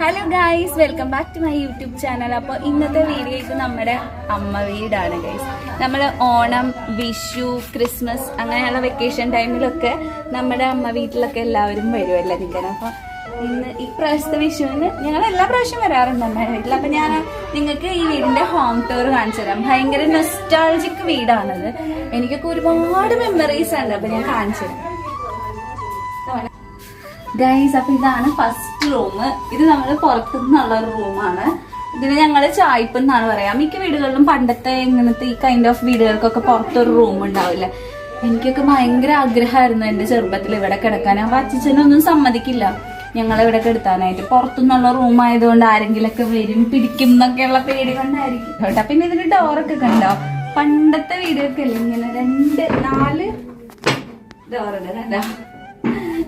Hello guys, welcome back to my YouTube channel. അപ്പോൾ ഇന്നത്തെ video ഇത് നമ്മുടെ അമ്മ വീടാണ് ഗൈസ്. നമ്മൾ ഓണം, വിഷു, ക്രിസ്മസ് അങ്ങനെയുള്ള വെക്കേഷൻ ടൈമിലൊക്കെ നമ്മുടെ അമ്മ വീട്ടിലൊക്കെ എല്ലാവരും വരുമല്ലോ നിൽക്കണം. അപ്പോൾ ഇന്ന് ഇപ്രാവശ്യത്തെ വിഷുവിന് ഞങ്ങൾ എല്ലാ പ്രാവശ്യം വരാറുണ്ട് അമ്മയുടെ വീട്ടിൽ. അപ്പം ഞാൻ നിങ്ങൾക്ക് ഈ വീടിൻ്റെ ഹോം ടൂർ കാണിച്ചു തരാം. ഭയങ്കര നൊസ്റ്റാൾജിക് വീടാണത്. എനിക്കൊക്കെ ഒരുപാട് മെമ്മറീസ് ഉണ്ട്. അപ്പം ഞാൻ കാണിച്ചു തരാം ഗൈസ്. അപ്പൊ ഇതാണ് ഫസ്റ്റ് റൂം. ഇത് നമ്മൾ പുറത്തുനിന്നുള്ള ഒരു റൂമാണ്. ഇതിന് ഞങ്ങള് ചായ്പ് എന്നാണ് പറയാ. മിക്ക വീടുകളിലും പണ്ടത്തെ ഇങ്ങനത്തെ ഈ കൈൻഡ് ഓഫ് വീടുകൾക്കൊക്കെ പുറത്തൊരു റൂം ഉണ്ടാവില്ല. എനിക്കൊക്കെ ഭയങ്കര ആഗ്രഹമായിരുന്നു എന്റെ ചെറുപ്പത്തിൽ ഇവിടെ കിടക്കാൻ. അപ്പൊ അച്ഛനൊന്നും സമ്മതിക്കില്ല ഞങ്ങളിവിടെ കിടത്താനായിട്ട്. പുറത്തുനിന്നുള്ള റൂം ആയതുകൊണ്ട് ആരെങ്കിലൊക്കെ വരും, പിടിക്കും എന്നൊക്കെയുള്ള പേടി കൊണ്ടായിരിക്കും കേട്ടോ. പിന്നെ ഇതിന് ഡോറൊക്കെ കണ്ടോ? പണ്ടത്തെ വീടുകൾക്കല്ലേ ഇങ്ങനെ 2-4 ഡോറുണ്ട് കണ്ടോ?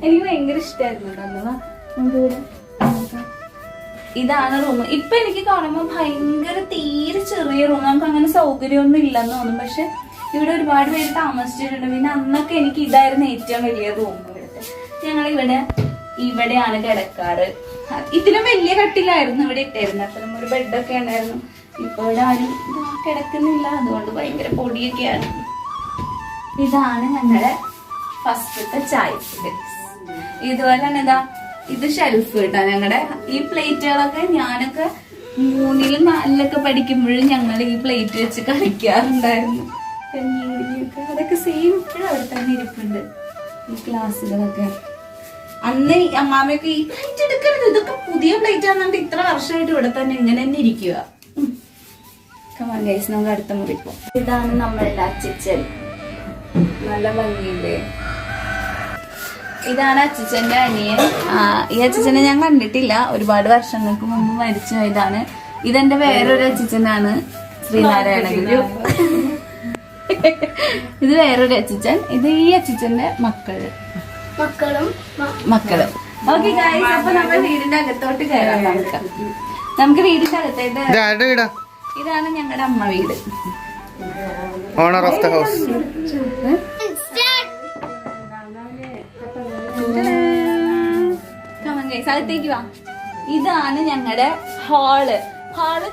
എനിക്ക് ഭയങ്കര ഇഷ്ടമായിരുന്നു. ഇതാണ് റൂം. ഇപ്പൊ എനിക്ക് കാണുമ്പോൾ ഭയങ്കര തീരെ ചെറിയ റൂം. നമുക്ക് അങ്ങനെ സൗകര്യമൊന്നും ഇല്ലെന്ന് തോന്നും. പക്ഷെ ഇവിടെ ഒരുപാട് പേര് താമസിച്ചിട്ടുണ്ട്. പിന്നെ അന്നൊക്കെ എനിക്ക് ഇതായിരുന്നു ഏറ്റവും വലിയ റൂം. ഇവിടുത്തെ ഇവിടെയാണ് കിടക്കാറ്. ഇതിലും വലിയ കട്ടിലായിരുന്നു ഇവിടെ ഇട്ടായിരുന്നു. അത്തരം ഒരു ബെഡൊക്കെ ഉണ്ടായിരുന്നു. ഇപ്പൊ ഇവിടെ ആരും കിടക്കുന്നില്ല, അതുകൊണ്ട് ഭയങ്കര പൊടിയൊക്കെയാണ്. ഇതാണ് ഞങ്ങളുടെ ഫസ്റ്റത്തെ ചായപ്പൊടി. ഇതുപോലെ തന്നെ ഇതാ ഇത് ഷെൽഫ് കേട്ടോ. ഞങ്ങളുടെ ഈ പ്ലേറ്റുകളൊക്കെ ഞാനൊക്കെ 3ലും 4ലൊക്കെ പഠിക്കുമ്പോഴും ഞങ്ങൾ ഈ പ്ലേറ്റ് വെച്ച് കളിക്കാറുണ്ടായിരുന്നു. കഞ്ഞിയൊക്കെ അതൊക്കെ സെയിം ഇപ്പോഴും അവിടെ തന്നെ ഇരിപ്പുണ്ട്. ഈ ഗ്ലാസുകളൊക്കെ അന്ന് അമ്മാമയൊക്കെ ഈ പ്ലേറ്റ് എടുക്കരുത്, ഇതൊക്കെ പുതിയ പ്ലേറ്റ് ആണെന്നുണ്ട് ഇത്ര വർഷമായിട്ട് ഇവിടെ തന്നെ ഇങ്ങനെ തന്നെ ഇരിക്കുക. കമാൻ ഗൈസ്, നമുക്ക് അടുത്ത മുറിപ്പോ. ഇതാണ് നമ്മളുടെ അച്ചിച്ചൻ. നല്ല ഭംഗിയില്ലേ? ഇതാണ് അച്ഛച്ചന്റെ അനിയൻ. ഈ അച്ഛച്ചനെ ഞാൻ കണ്ടിട്ടില്ല, ഒരുപാട് വർഷങ്ങൾക്ക് മുമ്പ് മരിച്ചു പോയതാണ്. ഇതെന്റെ വേറൊരു അച്ഛച്ചനാണ്, ശ്രീനാരായണ ഗുരു. ഇത് വേറൊരു അച്ഛച്ചൻ. ഇത് ഈ അച്ഛച്ചന്റെ മക്കള്. ഓക്കെ ഗൈസ്, അപ്പൊ നമ്മൾ വീടിന്റെ അകത്തോട്ട് കയറാം. നമുക്ക് വീടിന്റെ അകത്തേക്ക്. ഇതാണ് ഞങ്ങളുടെ അമ്മ വീട്. Owner of the house. സ്ഥലത്തേക്ക് വാ. ഇതാണ് ഞങ്ങളുടെ ഹാള്.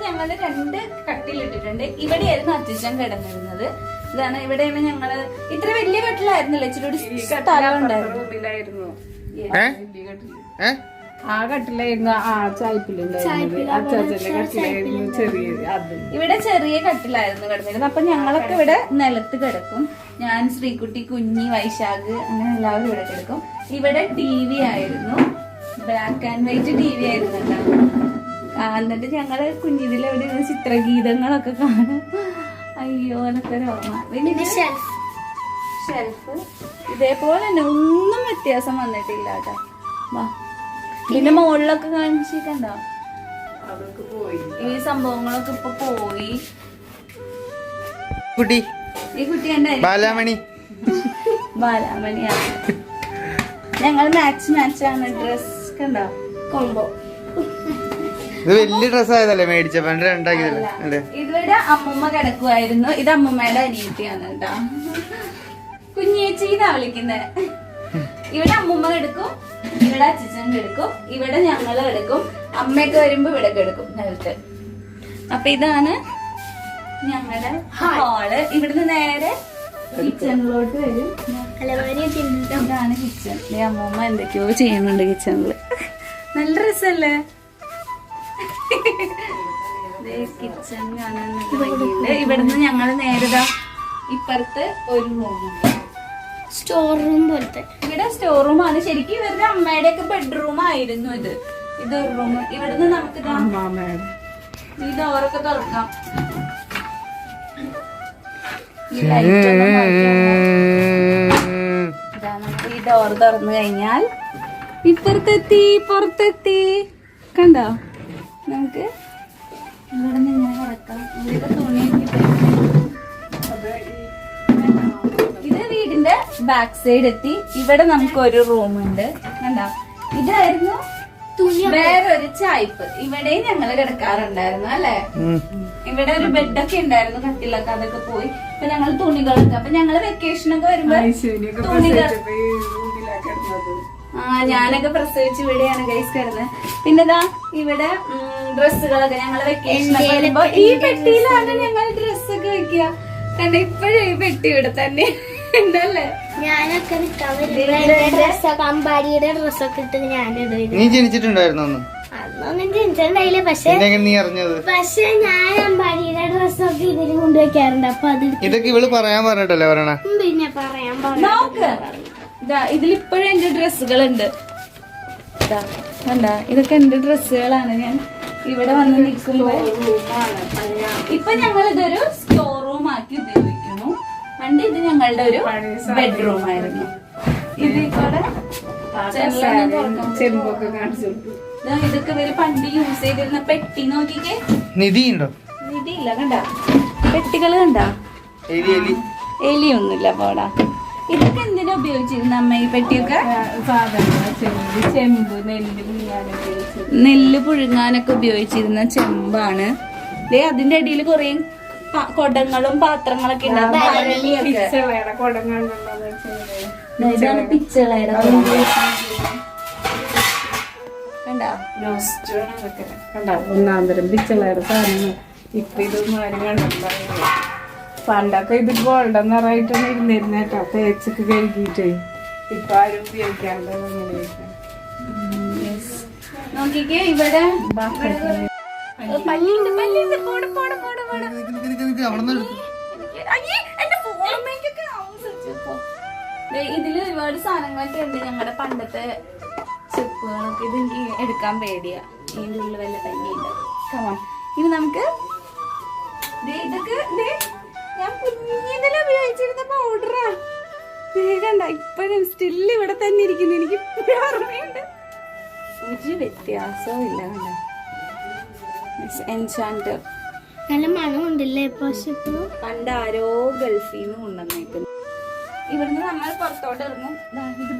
ഞങ്ങള് 2 കട്ടിലിട്ടിട്ടുണ്ട്. ഇവിടെയായിരുന്നു അച്ഛൻ കിടന്നിരുന്നത്. ഇതാണ് ഇവിടെയാണ് ഞങ്ങള്. ഇത്ര വലിയ കട്ടിലായിരുന്നില്ല, ഇച്ചിരി സ്ഥലം ഉണ്ടായിരുന്നു. ആ കട്ടിലായിരുന്നു ഇവിടെ ചെറിയ കട്ടിലായിരുന്നു കിടന്നിരുന്നത്. അപ്പൊ ഞങ്ങളൊക്കെ ഇവിടെ നിലത്ത് കിടക്കും. ഞാൻ, ശ്രീകുട്ടി, കുഞ്ഞി, വൈശാഖ് അങ്ങനെ എല്ലാവരും ഇവിടെ കിടക്കും. ഇവിടെ TV ആയിരുന്നു, ബ്ലാക്ക് ആൻഡ് വൈറ്റ് TV ആയിരുന്നു കേട്ടോ. എന്നിട്ട് ഞങ്ങള് കുഞ്ഞിതിൽ എവിടെ ഇരുന്ന് ചിത്രഗീതങ്ങളൊക്കെ കാണും. അയ്യോ എന്നൊക്കെ ഓർമ്മ. പിന്നെ ഷെൽഫ് ഇതേപോലെ തന്നെ, ഒന്നും വ്യത്യാസം വന്നിട്ടില്ല കേട്ടോ. വാ, പിന്നെ മുകളിലൊക്കെ കാണിച്ചിട്ടുണ്ടോ? ഈ സംഭവങ്ങളൊക്കെ ഇപ്പൊ പോയി. ഈ കുട്ടി കണ്ട ബാലാമണിയാണ്. ഞങ്ങൾ മാച്ചാണ് ഡ്രസ് കണ്ടോ, കോംബോ. ഇത് വലിയ ഡ്രസ് ആയതല്ലേ മേടിച്ചപ്പോ ഉണ്ടാക്കിയതല്ലേ? ഇവിടെ അമ്മൂമ്മ കിടക്കുമായിരുന്നു. ഇത് അമ്മൂമ്മയുടെ അനിയത്തിയാണ് കേട്ടോ, കുഞ്ഞേച്ചിന്നാ വിളിക്കുന്നത്. ഇവിടെ അമ്മൂമ്മ കിടക്കും, ഇവിടെ അച്ഛൻ കിടക്കും, ഇവിടെ ഞങ്ങള് കിടക്കും. അമ്മയൊക്കെ വരുമ്പോ ഇവിടെ കിടക്കും നിലത്ത്. അപ്പൊ ഇതാണ് ഞങ്ങളുടെ ഹാള്. ഇവിടുന്ന് നേരെ കിച്ചണിലോട്ട് വരും. ഇതാണ് കിച്ചൺ. അമ്മൂമ്മ എന്തൊക്കെയോ ചെയ്യുന്നുണ്ട് കിച്ചണില്. നല്ല രസല്ലേ കിച്ചൺ കാണാൻ. ഇവിടുന്ന് ഞങ്ങള് നേരിടാ ഇപ്പുറത്ത് ഒരു റൂമുണ്ട്, സ്റ്റോർ റൂം പോലത്തെ. ഇവിടെ സ്റ്റോർ റൂം ആണ്. ശരിക്കും ഇവരുടെ അമ്മയുടെ ഒക്കെ ബെഡ്റൂം ആയിരുന്നു ഇത്. ഇതൊരു റൂം. ഇവിടുന്ന് നമുക്ക് ഈ ഡോറൊക്കെ തുറക്കാം. നമുക്ക് ഈ ഡോർ തുറന്നു കഴിഞ്ഞാൽ ഇപ്പുറത്തെത്തി, പുറത്തെത്തി. കണ്ടോ? നമുക്ക് ഇവിടെ നിന്ന് ഇങ്ങനെ കിടക്കാം. ഇവിടെ തുണിയൊക്കെ. ഇത് വീടിന്റെ ബാക്ക് സൈഡ് എത്തി. ഇവിടെ നമുക്ക് ഒരു റൂമുണ്ട് കണ്ടോ? ഇതായിരുന്നു വേറൊരു ചായ്പ്. ഇവിടെയും ഞങ്ങള് കിടക്കാറുണ്ടായിരുന്നു അല്ലെ. ഇവിടെ ഒരു ബെഡൊക്കെ ഉണ്ടായിരുന്നു, കട്ടിലൊക്കെ അതൊക്കെ പോയി. അപ്പൊ ഞങ്ങൾ തുണികളൊക്കെ, അപ്പൊ ഞങ്ങള് വെക്കേഷനൊക്കെ വരുമ്പോ തുണികൾ ഞാനൊക്കെ പ്രസവിച്ച് ഇവിടെയാണ് ഗൈസ് കിടന്നത്. പിന്നെതാ ഇവിടെ ഡ്രസ്സുകളൊക്കെ ഞങ്ങള് വെക്കേഷൻ വരുമ്പോ ഈ പെട്ടിയിലാണ് ഞങ്ങൾ ഡ്രസ്സൊക്കെ വെക്കുക. കാരണം ഇപ്പോഴും ഈ പെട്ടി ഇവിടെ തന്നെ ഉണ്ടല്ലേ. ഞാനൊക്കെ അമ്പാടിയുടെ ഡ്രസ്സൊക്കെ ഇട്ട് ഞാനിടും. നീ ജനിച്ചിട്ടുണ്ടായിരുന്നു അന്ന്? അതൊന്നും ജനിച്ചിട്ടുണ്ടായില്ല. നീ അറിഞ്ഞത്? പക്ഷെ ഞാൻ അമ്പാടിയുടെ ഡ്രസ്സൊക്കെ ഇതിന് കൊണ്ടുവയ്ക്കാറുണ്ട്. അപ്പൊ അത് ഇതൊക്കെ ഇവള് പറയാൻ പറഞ്ഞിട്ടല്ലേ പറയണ? പിന്നെ പറയാൻ നോക്ക് ഇതിലിപ്പോഴും എന്റെ ഡ്രസ്സുകളുണ്ട്. ഇതൊക്കെ എന്റെ ഡ്രസ്സുകളാണ്. ഞാൻ ഇവിടെ വന്ന് നിൽക്കുമ്പോ ഇപ്പൊ ഞങ്ങൾ ഇതൊരു സ്റ്റോർ റൂം ആക്കി ഉപയോഗിക്കുന്നു. പണ്ട് ഇത് ഞങ്ങളുടെ ഒരു ബെഡ്റൂം ആയിരുന്നു. ഇതിവിടെ ചെമ്പൊക്കെ കാണിച്ചു. ഇതൊക്കെ ഇവര് പണ്ട് യൂസ് ചെയ്തിരുന്ന പെട്ടി നോക്കിക്കേ. നിധി ഉണ്ടോ? നിധി ഇല്ല. കണ്ട പെട്ടികള് കണ്ട? എലിയൊന്നുമില്ല പോടാ. ഇതൊക്കെ എന്തിനാ ഉപയോഗിച്ചിരുന്ന അമ്മ ഈ പെട്ടിയൊക്കെ? ചെമ്പ്, നെല്ല് പുഴുങ്ങാനൊക്കെ ഉപയോഗിച്ചിരുന്ന ചെമ്പാണ്. അതിന്റെ അടിയിൽ കൊറേ കൊടങ്ങളും പാത്രങ്ങളൊക്കെ ഉണ്ടാവും. ഇതാണ് പിച്ചളയുടെ ഒന്നാന്തരം പിച്ചളയുടെ സാധനങ്ങൾ. ഇപ്പൊ ഇതൊന്നും ആരും കണ്ടിട്ടുണ്ടാവില്ല. പണ്ടൊക്കെ ഇത് ഗോൾഡൻ നിറായിട്ടൊന്നും ഇരുന്നിരുന്ന കേട്ടോ, തേച്ചൊക്കെ കഴുകിയിട്ട്. ഇപ്പൊ ആരും ഉപയോഗിക്കാണ്ട്. നോക്കിക്കേ ഇവിടെ ഇതില് ഒരുപാട് സാധനങ്ങളൊക്കെ ഉണ്ട്. ഞങ്ങളുടെ പണ്ടത്തെ ചെപ്പുകളൊക്കെ. ഇത് എനിക്ക് എടുക്കാൻ പേടിയാ. ഇതിന്റെ ഉള്ളിൽ വല്ല തന്നെയുണ്ട്. കമോൺ, ഇനി നമുക്ക് ഇതൊക്കെ ഞാൻ കുഞ്ഞിതിൽ ഉപയോഗിച്ചിരുന്ന പൗഡറാ. കണ്ട ഇപ്പഴും സ്റ്റിൽ ഇവിടെ തന്നെ ഇരിക്കുന്നു. എനിക്ക് ഓർമ്മയുണ്ട്. ഒരു വ്യത്യാസവും ഇല്ല. കണ്ട എൻചാൻറ്റർ നല്ല മണമുണ്ടല്ലേ. പണ്ട് ആരോ ഗൾഫിൽ നിന്ന് കൊണ്ടുവന്നേക്കുന്നു. ഇവിടുന്ന് നമ്മൾ പുറത്തോട്ട് ഇറങ്ങും. ഇത്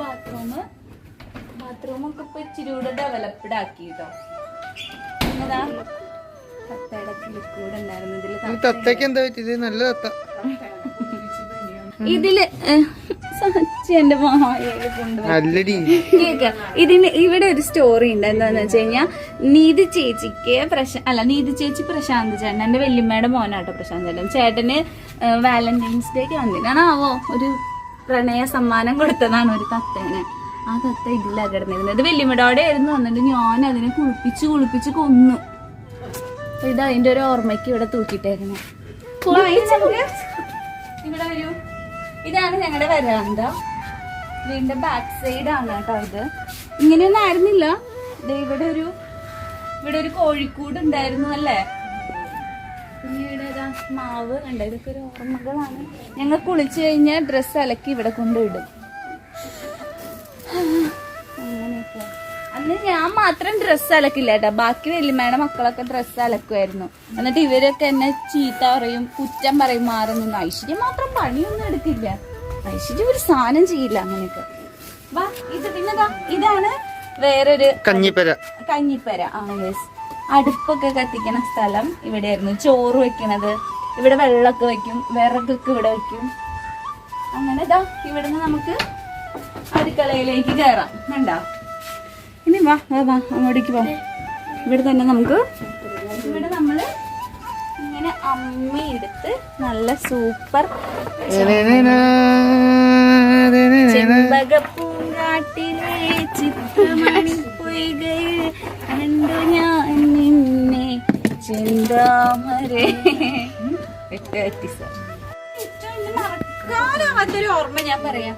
ബാത്റൂമൊക്കെ ഇപ്പൊ ഇച്ചിരി കൂടെ ഡെവലപ്ഡ് ആക്കി കേട്ടോ. പിന്നെതാ തത്തയുടെ ലിക്വിഡ് ഉണ്ടായിരുന്നു ഇതില്. നല്ല തത്ത. ഇതില് എന്റെ ഇതിന് ഇവിടെ ഒരു സ്റ്റോറി ഉണ്ട്. എന്താന്ന് വെച്ച് കഴിഞ്ഞാൽ നീതി ചേച്ചിക്ക് നീതി ചേച്ചി പ്രശാന്ത് ചേട്ടൻ, എന്റെ വല്യമ്മയുടെ മോനാട്ടോ പ്രശാന്ത് ചേട്ടൻ. ചേട്ടന് വാലന്റൈൻസ് ഡേക്ക് വന്നിട്ടാണാവോ ഒരു പ്രണയ സമ്മാനം കൊടുത്തതാണ് ഒരു തത്തേനെ. ആ തത്ത ഇതില്ല കിടന്നിരുന്നത്. വല്യമ്മയുടെ ആയിരുന്നു വന്നിട്ട് ഞാൻ അതിനെ കുളിപ്പിച്ച് കൊന്നു. ഇത് അതിന്റെ ഒരു ഓർമ്മയ്ക്ക് ഇവിടെ തൂക്കിട്ടേക്കണേ. ഇവിടെ വരൂ. ഇതാണ് ഞങ്ങളുടെ വരാന്ത. വീടിന്റെ ബാക്ക് സൈഡ് ആണ് കേട്ടോ ഇത്. ഇങ്ങനെയൊന്നും ആയിരുന്നില്ല. ഇവിടെ ഒരു കോഴിക്കൂട് ഉണ്ടായിരുന്നു അല്ലേ. പിന്നെ ഇവിടെ മാവ് കണ്ട. ഇതൊക്കെ ഒരു ഓർമ്മകളാണ്. ഞങ്ങൾ കുളിച്ചു കഴിഞ്ഞാൽ ഡ്രസ്സ് അലക്കി ഇവിടെ കൊണ്ടുവിടും. അങ്ങനെയൊക്കെ. അന്ന് ഞാൻ മാത്രം ഡ്രസ്സ് അലക്കില്ല കേട്ടോ. ബാക്കി വല്യമ്മയുടെ മക്കളൊക്കെ ഡ്രസ്സ് അലക്കുമായിരുന്നു. എന്നിട്ട് ഇവരൊക്കെ എന്നെ ചീത്ത പറയും, കുറ്റം പറയും, മാറുന്നു. ഐശ്വര്യം മാത്രം പണിയൊന്നും എടുക്കില്ല. ഐശ്വര്യം ഒരു സാധനം ചെയ്യില്ല. അങ്ങനെയൊക്കെ. വാ ഇത് പിന്നെതാ ഇതാണ് വേറൊരു കഞ്ഞിപ്പര. യെസ്. അടുപ്പൊക്കെ കത്തിക്കണ സ്ഥലം ഇവിടെയായിരുന്നു. ചോറ് വെക്കണത് ഇവിടെ. വെള്ളമൊക്കെ വെക്കും. വിറകൊക്കെ ഇവിടെ വെക്കും. അങ്ങനെ ഇതാ ഇവിടുന്ന് നമുക്ക് അടുക്കളയിലേക്ക് കയറാം. കണ്ടോ? ഇനി വാ അങ്ങോട്ടേക്ക് പോ. ഇവിടെ തന്നെ നമുക്ക് ഇവിടെ നമ്മള് ഇങ്ങനെ അമ്മിയെടുത്ത് നല്ല സൂപ്പർ ചെമ്പകപ്പൂങ്കാട്ടിലെ ചിത്രമണി പൊയ്കയിൽ കണ്ടു ഞാൻ നിന്നെ ചെന്താമരേ. മറക്കാനാവാത്തൊരു ഓർമ്മ ഞാൻ പറയാം.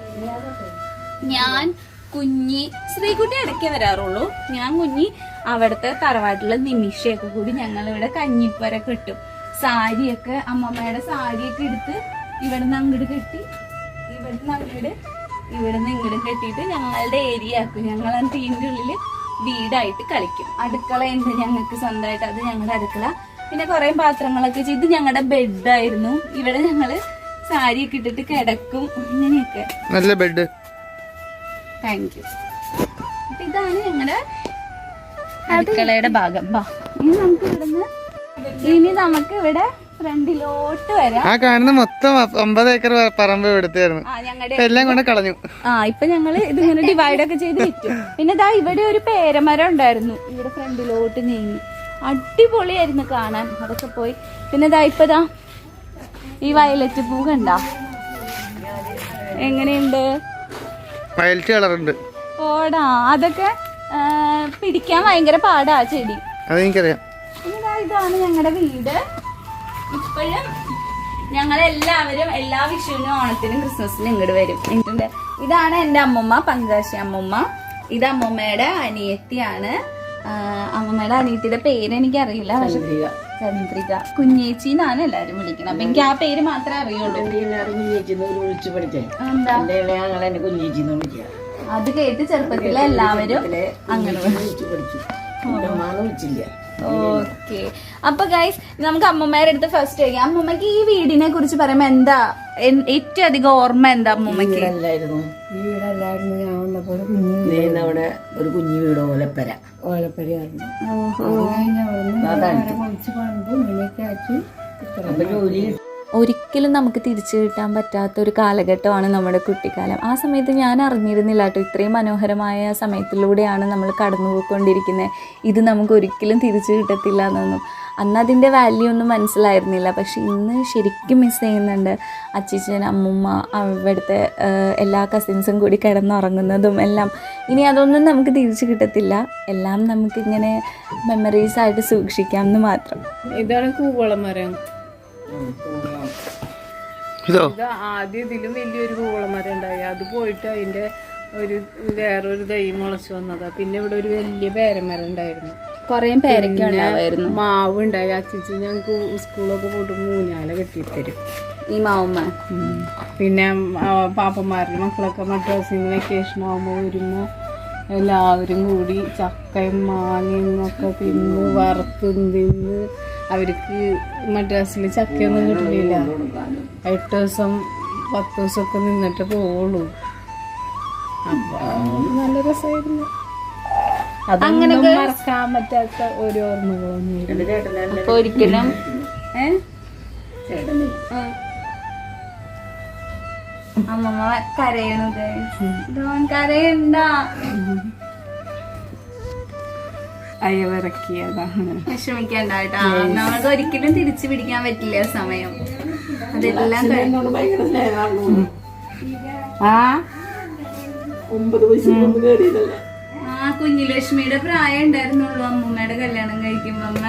ഞാൻ കുഞ്ഞി ശ്രീകുട്ടി ഇടയ്ക്ക് വരാറുള്ളൂ. ഞാൻ കുഞ്ഞി അവിടുത്തെ തറവാട്ടിലെ നിമിഷയൊക്കെ കൂടി ഞങ്ങൾ ഇവിടെ കഞ്ഞിപ്പരൊക്കെ ഇട്ടും. സാരിയൊക്കെ അമ്മമ്മയുടെ സാരിയൊക്കെ എടുത്ത് ഇവിടുന്ന് അങ്ങോട്ട് കെട്ടി, ഇവിടുന്ന് ഇങ്ങോട്ട് കെട്ടിയിട്ട് ഞങ്ങളുടെ ഏരിയ ആക്കും. ഞങ്ങൾ ഇതിൻ്റെ ഉള്ളില് വീടായിട്ട് കളിക്കും. അടുക്കള ഉണ്ട് ഞങ്ങൾക്ക് സ്വന്തമായിട്ട്. അത് ഞങ്ങളുടെ അടുക്കള. പിന്നെ കുറെ പാത്രങ്ങളൊക്കെ ചെയ്ത് ഞങ്ങളുടെ ബെഡായിരുന്നു. ഇവിടെ ഞങ്ങള് സാരിയൊക്കെ ഇട്ടിട്ട് കിടക്കും. അങ്ങനെയൊക്കെ. നല്ല ബെഡ്. Thank you. ഇതാണ് ഞങ്ങളുടെ അടുക്കളയുടെ ഭാഗം. ഇനി നമുക്ക് ഇവിടെ ഫ്രണ്ടിലോട്ട് വരാം. ആ കാണുന്ന മൊത്തം 50 ഏക്കർ പറമ്പ് എടുത്തായിരുന്നു. ഞങ്ങളുടെ എല്ലാം കൊണ്ട് കളഞ്ഞു. ഇപ്പൊ ഞങ്ങള് ഇതിങ്ങനെ ഡിവൈഡ് ഒക്കെ ചെയ്ത് വിറ്റു. പിന്നെ ദാ ഇവിടെ ഒരു പേരമരം ഉണ്ടായിരുന്നു, ഇവിടെ ഫ്രണ്ടിലോട്ട് നീങ്ങി. അടിപൊളിയായിരുന്നു കാണാൻ, അതൊക്കെ പോയി. പിന്നെ ദാ ഇപ്പതാ ഈ വയലറ്റ് പൂ കണ്ട എങ്ങനെയുണ്ട്? വയലറ്റ് കളറുണ്ട്. ഓടാ, അതൊക്കെ പിടിക്കാൻ ഭയങ്കര പാടാ ചെടി. അതെനിക്കറിയാം. പിന്നെ ഇതാണ് ഞങ്ങളുടെ വീട്. ഇപ്പോഴും ഞങ്ങളെല്ലാവരും എല്ലാ വിഷുവിനും ഓണത്തിനും ക്രിസ്മസിനും ഇങ്ങോട്ട് വരും. ഇതാണ് എന്റെ അമ്മൂമ്മ, പങ്കാശി അമ്മൂമ്മ. ഇത് അമ്മൂമ്മയുടെ അനിയത്തിയാണ്. അമ്മൂമ്മയുടെ അനിയത്തിയുടെ പേര് എനിക്കറിയില്ല, പക്ഷെ ചന്ദ്രിക, കുഞ്ഞേച്ചി എന്നാണ് എല്ലാരും വിളിക്കുന്നത്. അപ്പൊ എനിക്ക് ആ പേര് മാത്രമേ അറിയുള്ളൂ. അത് കേട്ട് ചെറുപ്പത്തിലെ എല്ലാവരും അങ്ങനെ ഓക്കെ. അപ്പൊ ഗൈസ്, നമുക്ക് അമ്മൂമ്മയുടെ അടുത്ത് ഫസ്റ്റ് ചോദിക്കാം. അമ്മൂമ്മക്ക് ഈ വീടിനെ കുറിച്ച് പറയുമ്പോ എന്താ ഏറ്റവും അധികം ഓർമ്മ? എന്താ അമ്മൂമ്മക്ക്? വീടല്ലായിരുന്നു ഞാൻ വന്നപ്പോൾ അവിടെ ഒരു കുഞ്ഞു വീട്, ഓലപ്പരയായിരുന്നു. കുറച്ച് പണ്ട് ഇങ്ങനെയൊക്കെ ആക്കി ജോലി. ഒരിക്കലും നമുക്ക് തിരിച്ചു കിട്ടാൻ പറ്റാത്ത ഒരു കാലഘട്ടമാണ് നമ്മുടെ കുട്ടിക്കാലം. ആ സമയത്ത് ഞാൻ അറിഞ്ഞിരുന്നില്ല കേട്ടോ, ഇത്രയും മനോഹരമായ സമയത്തിലൂടെയാണ് നമ്മൾ കടന്നു പോയിക്കൊണ്ടിരിക്കുന്നത്. ഇത് നമുക്ക് ഒരിക്കലും തിരിച്ചു കിട്ടത്തില്ല എന്നൊന്നും അന്ന് അതിൻ്റെ വാല്യൂ ഒന്നും മനസ്സിലായിരുന്നില്ല. പക്ഷെ ഇന്ന് ശരിക്കും മിസ് ചെയ്യുന്നുണ്ട്. അച്ചിച്ചൻ, അമ്മൂമ്മ, അവിടുത്തെ എല്ലാ കസിൻസും കൂടി കിടന്നുറങ്ങുന്നതും എല്ലാം. ഇനി അതൊന്നും നമുക്ക് തിരിച്ചു കിട്ടത്തില്ല. എല്ലാം നമുക്കിങ്ങനെ മെമ്മറീസായിട്ട് സൂക്ഷിക്കാം എന്ന് മാത്രം. ഇതാണ് കൂവളമരം. ഇതോ ആദ്യം ഇതിലും വലിയൊരു കൂവളമരം ഉണ്ടായി, അത് പോയിട്ട് അതിന്റെ വേറൊരു തൈ മുളച്ചു വന്നതാ. പിന്നെ ഇവിടെ ഒരു വലിയ പേരമരം ഉണ്ടായിരുന്നു, കുറേ പേരൊക്കെ ഉണ്ടാവായിരുന്നു. മാവ് ഉണ്ടായി. അച്ചിച്ച് ഞങ്ങക്ക് സ്കൂളൊക്കെ പോയിട്ട് മൂന്നാല കെട്ടിത്തരും ഈ മാവുമ്മ. പിന്നെ പാപ്പന്മാരുടെ മക്കളൊക്കെ മദ്രാസിൽ നിന്ന് വെക്കേഷൻ ആകുമ്പോൾ വരുമ്പോൾ എല്ലാവരും കൂടി ചക്കയും മാങ്ങയും ഒക്കെ തിന്ന് വറുത്തും തിന്ന്. അവർക്ക് മദ്രാസിൽ ചക്കയൊന്നും കിട്ടില്ല. 8 ദിവസം 10 ദിവസമൊക്കെ നിന്നിട്ട് പോവുള്ളൂ. അപ്പൊ നല്ല രസമായിരുന്നു. അങ്ങനെ മറക്കാൻ പറ്റാത്ത ഒരു ഓർമ്മകളൊന്നും. അപ്പൊ ഒരിക്കലും അമ്മമ്മ കരയണു, കരയണ്ട, അയവിറക്കിയതാണ്. വിഷമിക്കണ്ട കേട്ടാ, നമുക്ക് ഒരിക്കലും തിരിച്ചു പിടിക്കാൻ പറ്റില്ല സമയം. അതെല്ലാം കുഞ്ഞുലക്ഷ്മിയുടെ പ്രായം ഉണ്ടായിരുന്നുള്ളൂ അമ്മൂമ്മയുടെ കല്യാണം കഴിക്കുമ്പോ. അമ്മ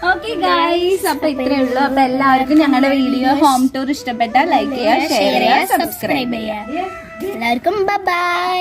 ഓക്കെ ഗൈസ്, അപ്പൊ ഇത്രേ ഉള്ളൂ. അപ്പൊ എല്ലാവർക്കും ഞങ്ങളുടെ വീഡിയോ ഹോം ടൂർ ഇഷ്ടപ്പെട്ടാൽ ലൈക്ക് ചെയ്യുക, ഷെയർ ചെയ്യുക, സബ്സ്ക്രൈബ് ചെയ്യുക. എല്ലാവർക്കും ബൈ.